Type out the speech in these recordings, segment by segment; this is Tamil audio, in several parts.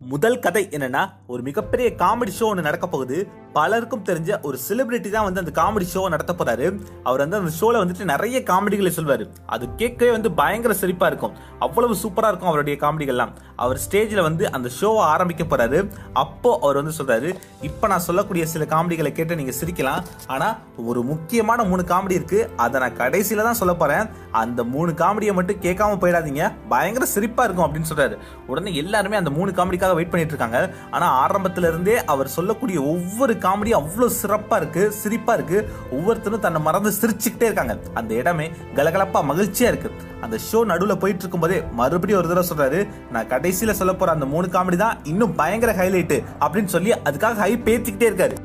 முதல் கதை என்னன்னா, ஒரு மிகப்பெரிய காமெடி ஷோ ஒன்று நடக்க போகுது. பலருக்கும் தெரிஞ்ச ஒரு செலிபிரிட்டி தான் அந்த காமெடி ஷோ நடத்த போறாரு. அவர் அந்த ஷோல நிறைய காமெடிகளை சொல்வாரு. அது கேட்கவே பயங்கர சிரிப்பா இருக்கும். அவ்வளவு சூப்பரா இருக்கும் அவருடைய காமெடிகள்லாம். அவர் ஸ்டேஜ்ல அந்த ஷோவை ஆரம்பிக்க போறாரு. அப்போ அவர் சொல்றாரு, இப்ப நான் சொல்லக்கூடிய சில காமெடிகளை கேட்டு நீங்க சிரிக்கலாம், ஆனா ஒரு முக்கியமான 3 காமெடி இருக்கு, அதை நான் கடைசியில தான் சொல்ல போறேன். அந்த 3 காமெடியை மட்டும் கேட்காம போயிடாதீங்க, பயங்கர சிரிப்பா இருக்கும் அப்படின்னு சொல்றாரு. உடனே எல்லாருமே அந்த 3 காமெடிக்காக வெயிட் பண்ணிட்டு இருக்காங்க. ஆனா ஆரம்பத்துல இருந்தே அவர் சொல்லக்கூடிய ஒவ்வொரு காமெடி அவ்வளவு சிறப்பா இருக்கு, சிரிப்பா இருக்கு. ஒவ்வொருத்தரும் தன்னை மறந்து சிரிச்சுக்கிட்டே இருக்காங்க. அந்த இடமே கலகலப்பா மகிழ்ச்சியா இருக்கு. அந்த ஷோ நடுவுல போயிட்டு இருக்கும் போதே மறுபடியும் ஒரு தடவை சொல்றாரு, நான் கடைசியில சொல்ல போற அந்த 3 காமெடி தான் இன்னும் பயங்கர ஹைலைட் அப்படின்னு சொல்லி அதுக்காக ஹை பேத்திக்கிட்டே இருக்காரு.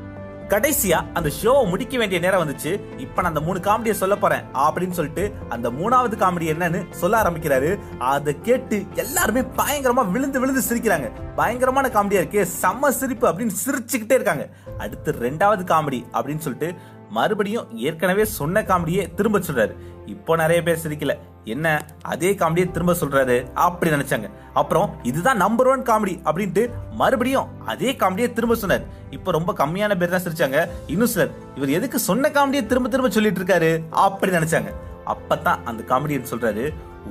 கடைசியா அந்த ஷோவை முடிக்க வேண்டிய நேரம் வந்துச்சு. இப்ப நான் அந்த 3 காமெடியை சொல்ல போறேன் அப்படின்னு சொல்லிட்டு அந்த 3வது காமெடி என்னன்னு சொல்ல ஆரம்பிக்கிறாரு. அதை கேட்டு எல்லாருமே பயங்கரமா விழுந்து விழுந்து சிரிக்கிறாங்க. பயங்கரமான காமெடியா இருக்கு, செம்ம சிரிப்பு அப்படின்னு சிரிச்சுக்கிட்டே இருக்காங்க. அடுத்து 2வது காமெடி அப்படின்னு சொல்லிட்டு மறுபடியும் ஏற்கனவே சொன்ன காமெடியே திரும்ப சொல்றாரு. இப்போ நிறைய பேர் சிரிக்கல, என்ன அதே காமெடியை திரும்ப சொல்றாரு அப்படி நினைச்சாங்க. அப்புறம் இதுதான் நம்பர் 1 காமெடி அப்படின்ட்டு மறுபடியும் அதே காமெடியை திரும்ப சொன்னார். இப்போ ரொம்ப கம்மியான பேர் தான் சிரிச்சாங்க. இன்னும் சிலர் இவர் எதுக்கு சொன்ன காமெடியை திரும்ப திரும்ப சொல்லிட்டு இருக்காரு அப்படி நினைச்சாங்க. அப்பதான் அந்த காமெடியன் சொல்றாரு,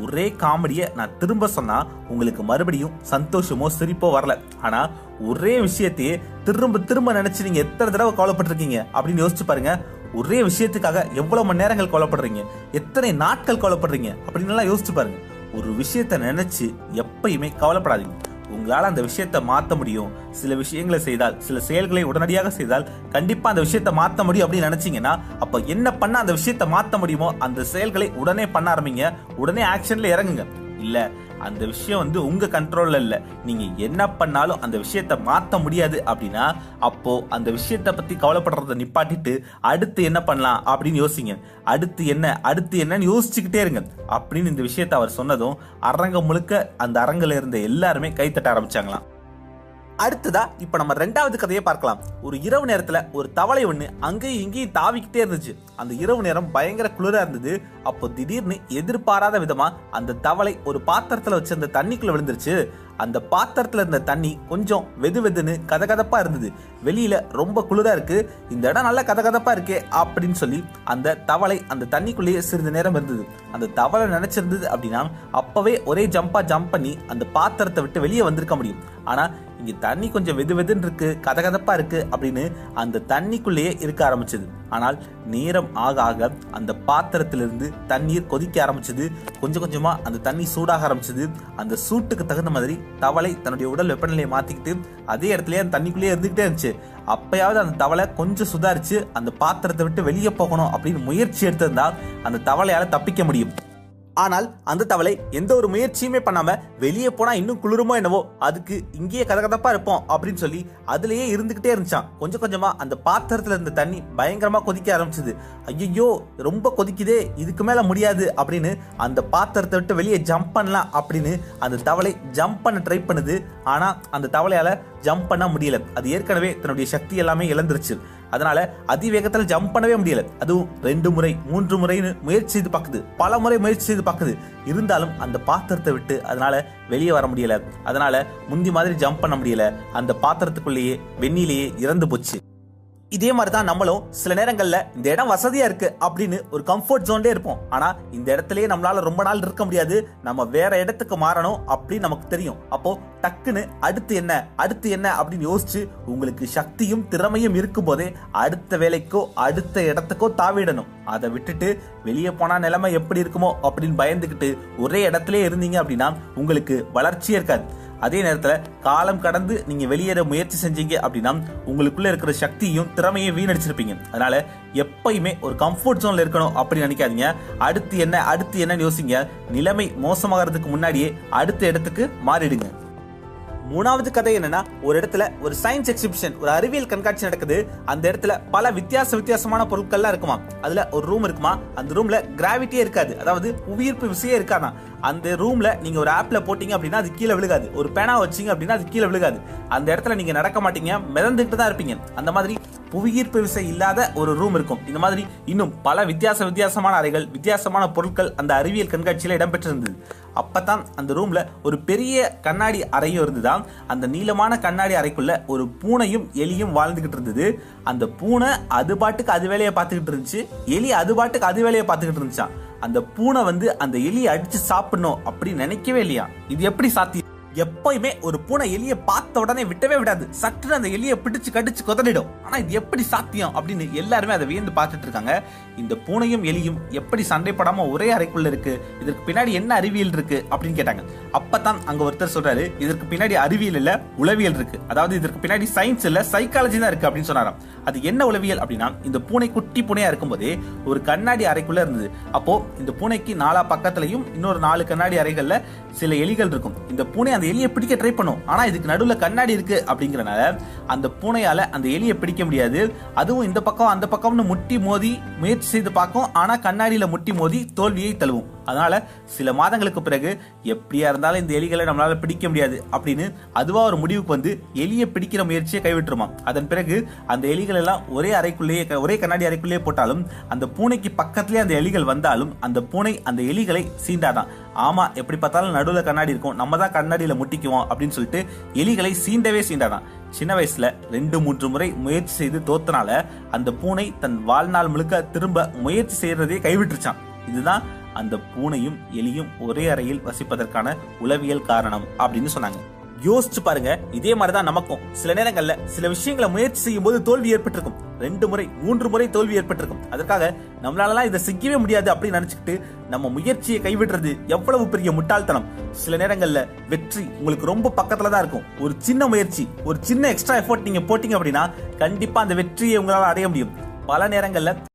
ஒரே காமெடியை நான் திரும்ப சொன்னா உங்களுக்கு மறுபடியும் சந்தோஷமோ சிரிப்போ வரல, ஆனா ஒரே விஷயத்தையே திரும்ப திரும்ப நினைச்சு நீங்க எத்தனை தடவை கவலைப்பட்டிருக்கீங்க அப்படின்னு யோசிச்சு பாருங்க. ஒரே விஷயத்துக்காக எவ்வளவு மணி நேரங்கள் கவலைப்படுறீங்க, எத்தனை நாட்கள் கவலைப்படுறீங்க அப்படின்னு எல்லாம் யோசிச்சு பாருங்க. ஒரு விஷயத்த நினைச்சு எப்பயுமே கவலைப்படாதீங்க. உங்களால அந்த விஷயத்தை மாற்ற முடியும். சில விஷயங்களை செய்தால், சில செயல்களை உடனடியாக செய்தால் கண்டிப்பா அந்த விஷயத்தை மாற்ற முடியும் அப்படின்னு நினைச்சீங்கன்னா, அப்ப என்ன பண்ண அந்த விஷயத்தை மாற்ற முடியுமோ அந்த செயல்களை உடனே பண்ண ஆரம்பிங்க. உடனே ஆக்ஷன்ல இறங்குங்க. இல்ல அந்த விஷயம் உங்க கண்ட்ரோல்ல இல்ல, நீங்க என்ன பண்ணாலும் அந்த விஷயத்தை மாற்ற முடியாது அப்படின்னா, அப்போ அந்த விஷயத்தை பத்தி கவலைப்படுறத நிப்பாட்டிட்டு அடுத்து என்ன பண்ணலாம் அப்படின்னு யோசிங்க. அடுத்து என்னன்னு யோசிச்சுக்கிட்டே இருங்க அப்படின்னு இந்த விஷயத்தை அவர் சொன்னதும் அரங்கம் முழுக்க அந்த அரங்கில இருந்த எல்லாருமே கைத்தட்ட ஆரம்பிச்சாங்களாம். அடுத்ததா இப்ப நம்ம 2வது கதையை பார்க்கலாம். ஒரு இரவு நேரத்துல ஒரு தவளை ஒண்ணு அங்கேயும் இங்கேயும் தாவிக்கிட்டே இருந்துச்சு. அந்த இரவு நேரம் பயங்கர குளிரா இருந்தது. அப்போ திடீர்னு எதிர்பாராத விதமா அந்த தவளை ஒரு பாத்திரத்துல வச்சு அந்த தண்ணிக்குள்ள விழுந்துருச்சு. அந்த பாத்திரத்துல இருந்த தண்ணி கொஞ்சம் வெது வெதுன்னு கதகதப்பா இருந்தது. வெளியில ரொம்ப குளிரா இருக்கு, இந்த இடம் நல்லா கதகதப்பா இருக்கே அப்படின்னு சொல்லி அந்த தவளை அந்த தண்ணிக்குள்ளேயே சிறிது நேரம் இருந்தது. அந்த தவளை நினைச்சிருந்தது அப்படின்னா அப்பவே ஒரே ஜம்ப் பண்ணி அந்த பாத்திரத்தை விட்டு வெளியே வந்திருக்க முடியும். ஆனா இங்க தண்ணி கொஞ்சம் வெது வெதுன்னு இருக்கு, கதகதப்பா இருக்கு அப்படின்னு அந்த தண்ணிக்குள்ளேயே இருக்க ஆரம்பிச்சது. ஆனால் நேரம் ஆக ஆக அந்த பாத்திரத்திலிருந்து தண்ணீர் கொதிக்க ஆரம்பிச்சது. கொஞ்சம் கொஞ்சமா அந்த தண்ணி சூடாக ஆரம்பிச்சது. அந்த சூட்டுக்கு தகுந்த மாதிரி தவளை தன்னுடைய உடல் வெப்பநிலையை மாத்திக்கிட்டு அதே இடத்துலயே அந்த தண்ணிக்குள்ளேயே இருந்துகிட்டே இருந்துச்சு. அப்பயாவது அந்த தவளை கொஞ்சம் சுதாரிச்சு அந்த பாத்திரத்தை விட்டு வெளியே போகணும் அப்படின்னு முயற்சி எடுத்திருந்தா அந்த தவளையால தப்பிக்க முடியும். ஆனால் அந்த தவளை எந்த ஒரு முயற்சியுமே பண்ணாம வெளியே போனா இன்னும் குளிருமோ என்னவோ, அதுக்கு இங்கேயே கதகதப்பா இருப்போம் அப்படின்னு சொல்லி அதுலயே இருந்துகிட்டே இருந்துச்சான். கொஞ்சம் கொஞ்சமா அந்த பாத்திரத்துல இருந்த தண்ணி பயங்கரமா கொதிக்க ஆரம்பிச்சது. ஐயோ ரொம்ப கொதிக்குதே, இதுக்கு மேல முடியாது அப்படின்னு அந்த பாத்திரத்தை விட்டு வெளியே ஜம்ப் பண்ணலாம் அப்படின்னு அந்த தவளை ஜம்ப் பண்ண ட்ரை பண்ணுது. ஆனா அந்த தவளையால ஜம்ப் பண்ண முடியல. அது ஏற்கனவே தன்னுடைய சக்தி எல்லாமே இழந்துருச்சு. அதனால அதிவேகத்தில் ஜம்ப் பண்ணவே முடியல. அதுவும் 2 முறை 3 முறைன்னு முயற்சி செய்து பார்க்குது, பல முறை முயற்சி செய்து பார்க்குது. இருந்தாலும் அந்த பாத்திரத்தை விட்டு அதனால வெளியே வர முடியல. அதனால முந்தி மாதிரி ஜம்ப் பண்ண முடியல. அந்த பாத்திரத்துக்குள்ளேயே வெந்நிலேயே இறந்து போச்சு. இதே மாதிரிதான் நம்மளும் சில நேரங்கள்ல இந்த இடம் வசதியா இருக்கு அப்படின்னு ஒரு கம்ஃபர்ட் ஜோன்ல இருப்போம். ஆனா இந்த இடத்துலயே நம்மளால ரொம்ப நாள் இருக்க முடியாது, நம்ம வேற இடத்துக்கு மாறணும் அப்படின்னு நமக்கு தெரியும். அப்போ டக்குன்னு அடுத்து என்ன அப்படின்னு யோசிச்சு உங்களுக்கு சக்தியும் திறமையும் இருக்கும் போதே அடுத்த வேலைக்கோ அடுத்த இடத்துக்கோ தாவிடணும். அதை விட்டுட்டு வெளியே போனா நிலைமை எப்படி இருக்குமோ அப்படின்னு பயந்துகிட்டு ஒரே இடத்துல இருந்தீங்க அப்படின்னா உங்களுக்கு வளர்ச்சியே இருக்காது. அதே நேரத்துல காலம் கடந்து நீங்க வெளியேற முயற்சி செஞ்சீங்க அப்படின்னா உங்களுக்குள்ள இருக்கிற சக்தியும் திறமையும் வீணடிச்சிருப்பீங்க. அதனால எப்பயுமே ஒரு கம்ஃபர்ட் ஜோன்ல இருக்கணும் அப்படின்னு நினைக்காதீங்க. அடுத்து என்னன்னு யோசிங்க. நிலைமை மோசமாகிறதுக்கு முன்னாடியே அடுத்த இடத்துக்கு மாறிடுங்க. 3வது கதை என்னன்னா, ஒரு இடத்துல ஒரு சயின்ஸ் எக்ஸிபிஷன், ஒரு அறிவியல் கண்காட்சி நடக்குது. அந்த இடத்துல பல வித்தியாசமான பொருட்கள்லாம் இருக்குமா. அதுல ஒரு ரூம் இருக்குமா. அந்த ரூம்ல கிராவிட்டியே இருக்காது, அதாவது புவியீர்ப்பு விசையே இருக்காதா. அந்த ரூம்ல நீங்க ஒரு ஆப்ல போட்டீங்க அப்படின்னா அது கீழே விழுகாது. ஒரு பேனா வச்சீங்க அப்படின்னா அது கீழே விழுகாது. அந்த இடத்துல நீங்க நடக்க மாட்டீங்க, மிதந்துட்டு தான் இருப்பீங்க. அந்த மாதிரி புவியீர்ப்பு விசை இல்லாத ஒரு ரூம் இருக்கும். இந்த மாதிரி இன்னும் பல வித்தியாசமான அறைகள், வித்தியாசமான பொருட்கள் அந்த அறிவியல் கண்காட்சியில இடம்பெற்றிருந்தது. அப்பதான் அந்த ரூம்ல ஒரு பெரிய கண்ணாடி அறையும் இருந்துதான். அந்த நீளமான கண்ணாடி அறைக்குள்ள ஒரு பூனையும் எலியும் வாழ்ந்துகிட்டு இருந்தது. அந்த பூனை அது பாட்டுக்கு அது வேலையை பார்த்துக்கிட்டு இருந்துச்சு, எலி அது பாட்டுக்கு அது வேலையை பார்த்துக்கிட்டு இருந்துச்சான். அந்த பூனை வந்து அந்த எலியை அடிச்சு சாப்பிடணும் அப்படின்னு நினைக்கவே இல்லையா. இது எப்படி சாத்தியம்? எப்பயுமே ஒரு பூனை எலியை பார்த்த உடனே விட்டவே விடாது, சட்டுன்னு அந்த எலியை பிடிச்சு கடிச்சு கொதறிடும். ஆனா இது எப்படி சாத்தியம் அப்படின்னு எல்லாருமே அதை வியந்து பார்த்துட்டு இருக்காங்க. இந்த பூனையும் எலியும் எப்படி சண்டைப்படாம ஒரே அறைக்குள்ள இருக்கு, இதற்கு பின்னாடி என்ன அறிவியல் இருக்கு அப்படின்னு கேட்டாங்க. அப்பதான் அங்க ஒருத்தர் சொல்றாரு, இதற்கு பின்னாடி அறிவியல் இல்ல, உளவியல் இருக்கு. அதாவது இதற்கு பின்னாடி சயின்ஸ் இல்ல, சைக்காலஜி தான் இருக்கு அப்படின்னு சொன்னாராம். அது என்ன உளவியல் அப்படின்னா, இந்த பூனை குட்டி பூனையா இருக்கும்போதே ஒரு கண்ணாடி அறைக்குள்ள இருந்தது. அப்போ இந்த பூனைக்கு 4 பக்கத்துலயும் இன்னொரு 4 கண்ணாடி அறைகள்ல சில எலிகள் இருக்கும். இந்த பூனை அந்த எலியை பிடிக்க ட்ரை பண்ணும். ஆனா இதுக்கு நடுவுல கண்ணாடி இருக்கு அப்படிங்கறனால அந்த பூனையால அந்த எலியை பிடிக்க முடியாது. அதுவும் இந்த பக்கம் அந்த பக்கம்னு முட்டி மோதி முயற்சி செய்து பார்க்கும். ஆனா கண்ணாடியில முட்டி மோதி தோல்வியை தழுவும். அதனால சில மாதங்களுக்கு பிறகு எப்படியா இருந்தாலும் இந்த எலிகளை நம்மளால பிடிக்க முடியாது அப்படின்னு அதுவா ஒரு முடிவுக்கு வந்து எலியை பிடிக்கிற முயற்சியை கைவிட்டுருமா. அதன் பிறகு அந்த எலிகள் எல்லாம் ஒரே அறைக்குள்ளேயே, ஒரே கண்ணாடி அறைக்குள்ளேயே போட்டாலும் அந்த பூனைக்கு பக்கத்திலே அந்த எலிகள் வந்தாலும் அந்த பூனை அந்த எலிகளை சீண்டாதான். ஆமா, எப்படி பார்த்தாலும் நடுவுல கண்ணாடி இருக்கும், நம்ம தான் கண்ணாடியில முட்டிக்குவோம் அப்படின்னு சொல்லிட்டு எலிகளை சீண்டவே சீண்டாதான். சின்ன வயசுல 2-3 முறை முயற்சி செய்து தோத்தனால அந்த பூனை தன் வாழ்நாள் முழுக்க திரும்ப முயற்சி செய்யறதே கைவிட்டுருச்சான். இதுதான் அந்த பூனையும் எலியும் ஒரே அறையில் வசிப்பதற்கான உளவியல் காரணம் அப்படின்னு சொன்னாங்க. யோசிச்சு பாருங்க, இதே மாதிரிதான் நமக்கும் சில நேரங்கள்ல சில விஷயங்களை முயற்சி செய்யும் போது தோல்வி ஏற்பட்டிருக்கும். 2 முறை 3 முறை தோல்வி ஏற்பட்டிருக்கும். அதற்காக நம்மளால இதை செய்யவே முடியாது அப்படின்னு நினைச்சுக்கிட்டு நம்ம முயற்சியை கைவிடுறது எவ்வளவு பெரிய முட்டாள்தனம். சில நேரங்கள்ல வெற்றி உங்களுக்கு ரொம்ப பக்கத்துல தான் இருக்கும். ஒரு சின்ன முயற்சி, ஒரு சின்ன எக்ஸ்ட்ரா எஃபோர்ட் நீங்க போட்டீங்க அப்படின்னா கண்டிப்பா அந்த வெற்றியை உங்களால அடைய முடியும். பல நேரங்கள்ல